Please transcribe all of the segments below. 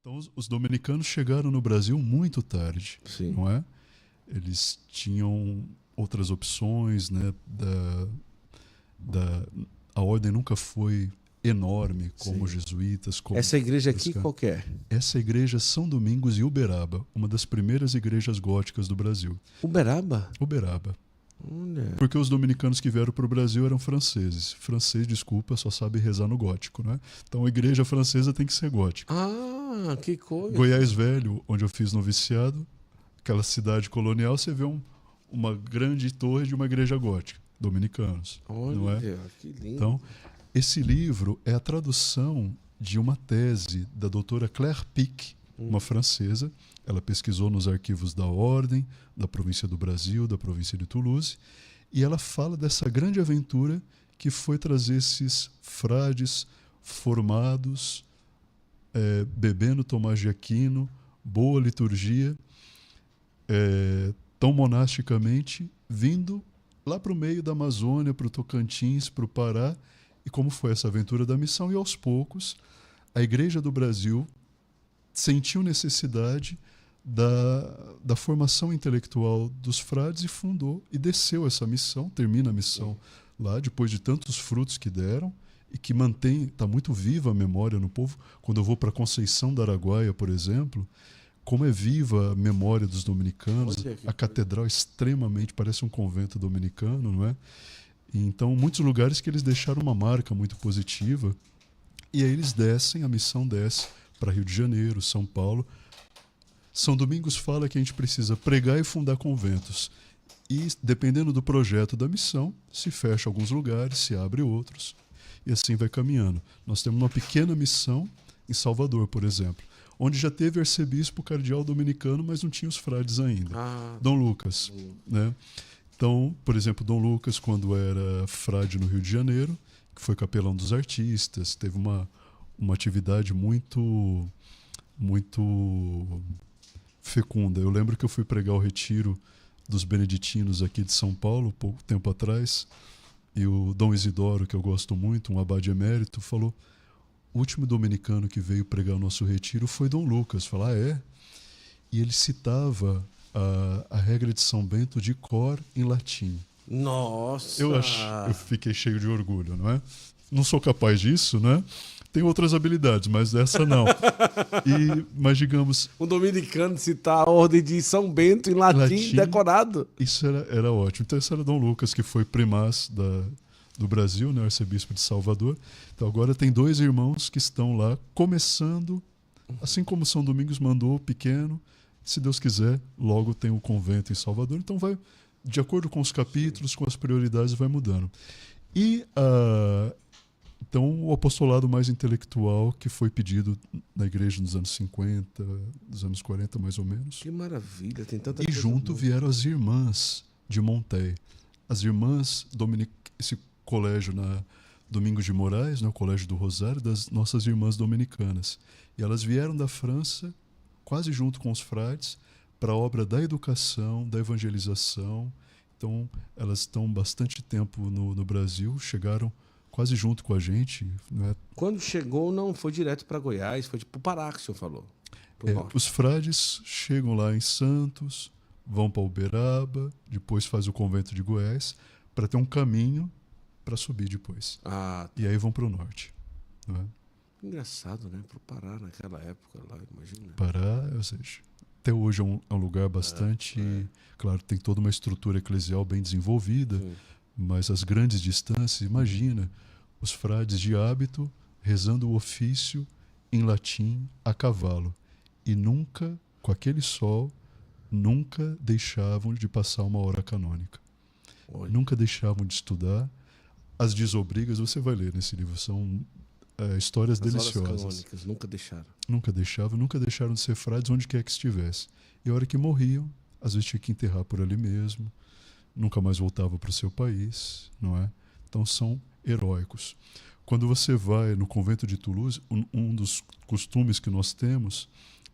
Então, os dominicanos chegaram no Brasil muito tarde, Sim. não é? Eles tinham outras opções, né? A ordem nunca foi enorme como os Sim. jesuítas. Como Essa igreja aqui, franciscanos. qual que é? Essa igreja é São Domingos e Uberaba, uma das primeiras igrejas góticas do Brasil. Uberaba? Uberaba. Olha. Porque os dominicanos que vieram para o Brasil eram franceses. Francês, desculpa, só sabe rezar no gótico, né? Então a igreja francesa tem que ser gótica. Ah, que coisa. Goiás Velho, onde eu fiz noviciado, aquela cidade colonial, você vê uma grande torre de uma igreja gótica, dominicanos, Olha, não é? que lindo. Então, esse livro é a tradução de uma tese da doutora Claire Pic, uma francesa. Ela pesquisou nos arquivos da Ordem, da província do Brasil, da província de Toulouse, e ela fala dessa grande aventura que foi trazer esses frades formados, bebendo Tomás de Aquino, boa liturgia, tão monasticamente, vindo lá para o meio da Amazônia, para o Tocantins, para o Pará, e como foi essa aventura da missão. E aos poucos, a Igreja do Brasil sentiu necessidade da formação intelectual dos frades e fundou e desceu essa missão, termina a missão lá, depois de tantos frutos que deram, e que mantém, está muito viva a memória no povo. Quando eu vou para Conceição da Araguaia, por exemplo, como é viva a memória dos dominicanos, a catedral extremamente, parece um convento dominicano, não é? E então, muitos lugares que eles deixaram uma marca muito positiva, e aí eles descem, a missão desce para Rio de Janeiro, São Paulo. São Domingos fala que a gente precisa pregar e fundar conventos. E, dependendo do projeto da missão, se fecha alguns lugares, se abre outros, e assim vai caminhando. Nós temos uma pequena missão em Salvador, por exemplo, onde já teve arcebispo cardeal dominicano, mas não tinha os frades ainda. Dom Lucas. Né? Então, por exemplo, Dom Lucas, quando era frade no Rio de Janeiro, que foi capelão dos artistas, teve uma atividade muito fecunda. Eu lembro que eu fui pregar o retiro dos beneditinos aqui de São Paulo, pouco tempo atrás, e o Dom Isidoro, que eu gosto muito, um abade emérito, falou: o último dominicano que veio pregar o nosso retiro foi Dom Lucas. Falar, é? E ele citava a regra de São Bento de cor em latim. Nossa! Eu fiquei cheio de orgulho, não é? Não sou capaz disso, né? Tem outras habilidades, mas dessa não. Mas digamos... Um dominicano citar a ordem de São Bento em latim decorado. Isso era ótimo. Então esse era Dom Lucas, que foi primaz do Brasil, né, arcebispo de Salvador. Então agora tem 2 irmãos que estão lá começando, assim como São Domingos mandou, pequeno, se Deus quiser, logo tem um convento em Salvador. Então vai, de acordo com os capítulos, com as prioridades, vai mudando. E então o apostolado mais intelectual que foi pedido na igreja nos anos 50, dos anos 40 mais ou menos. Que maravilha, tem tanta E coisa junto boa. vieram as irmãs de Monteil. As irmãs esse colégio na Domingos de Moraes, né, o Colégio do Rosário, das nossas irmãs dominicanas. E elas vieram da França, quase junto com os frades, para a obra da educação, da evangelização. Então, elas estão bastante tempo no Brasil, chegaram quase junto com a gente. Né? Quando chegou, não foi direto para Goiás, foi para o Pará, que o senhor falou. Os frades chegam lá em Santos, vão para Uberaba, depois faz o convento de Goiás, para ter um caminho para subir depois. E aí vão para o norte. Né? Engraçado, né? Para o Pará naquela época lá, imagina. Pará, ou seja, até hoje é um lugar bastante... Claro, tem toda uma estrutura eclesial bem desenvolvida, mas as grandes distâncias, imagina, os frades de hábito rezando o ofício em latim a cavalo. E nunca, com aquele sol, nunca deixavam de passar uma hora canônica. Nunca deixavam de estudar. As desobrigas, você vai ler nesse livro, são histórias deliciosas. Horas canônicas, nunca deixaram. Nunca deixaram de ser frades onde quer que estivesse. E a hora que morriam, às vezes tinha que enterrar por ali mesmo, nunca mais voltava para o seu país, não é? Então são heróicos. Quando você vai no convento de Toulouse, um dos costumes que nós temos,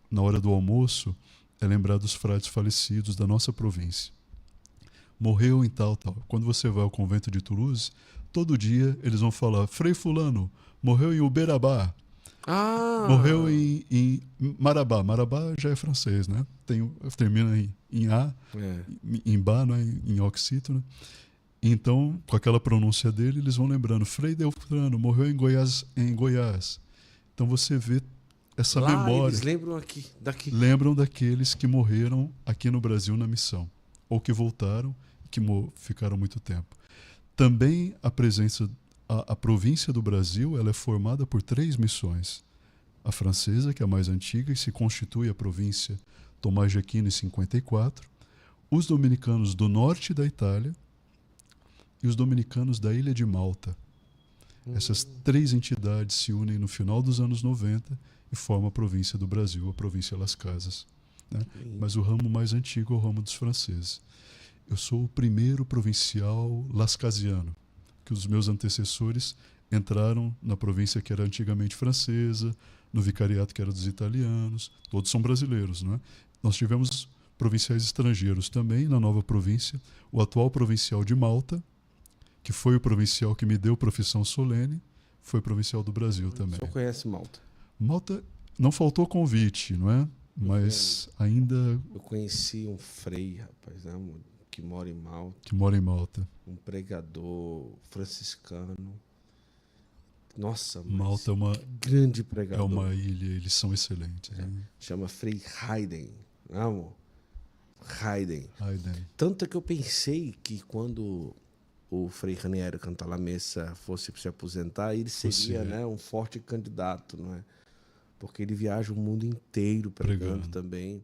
na hora do almoço, é lembrar dos frades falecidos da nossa província. Morreu em tal. Quando você vai ao convento de Toulouse, todo dia eles vão falar: Frei fulano, morreu em Uberaba. Morreu em Marabá. Marabá já é francês, né? Termina em A, em Bá, né? Em oxítono. Então, com aquela pronúncia dele, eles vão lembrando. Frei Delfrano morreu em Goiás. Então você vê essa memória. Eles lembram daqui. Lembram daqueles que morreram aqui no Brasil na missão. Ou que voltaram e que ficaram muito tempo. Também a presença... A província do Brasil ela é formada por 3 missões. A francesa, que é a mais antiga, e se constitui a província Tomás de Aquino em 54. Os dominicanos do norte da Itália e os dominicanos da Ilha de Malta. Essas 3 entidades se unem no final dos anos 90 e formam a província do Brasil, a província Las Casas. Né? Mas o ramo mais antigo é o ramo dos franceses. Eu sou o primeiro provincial lascasiano, que os meus antecessores entraram na província que era antigamente francesa, no vicariato que era dos italianos, todos são brasileiros, não é? Nós tivemos provinciais estrangeiros também na nova província, o atual provincial de Malta, que foi o provincial que me deu profissão solene, foi provincial do Brasil também. Só conhece Malta? Malta não faltou convite, não é? Mas ainda... Eu conheci um frei, rapaz, né, que mora em Malta. Que mora em Malta. Um pregador franciscano. Nossa, Malta é uma grande pregador. É uma ilha, eles são excelentes. Né? Chama Frei Hayden. Não, Hayden. Hayden. Tanto é que eu pensei que quando o Frei Raniero cantar La Messa fosse se aposentar, ele seria, né, um forte candidato, não é? Porque ele viaja o mundo inteiro pregando também.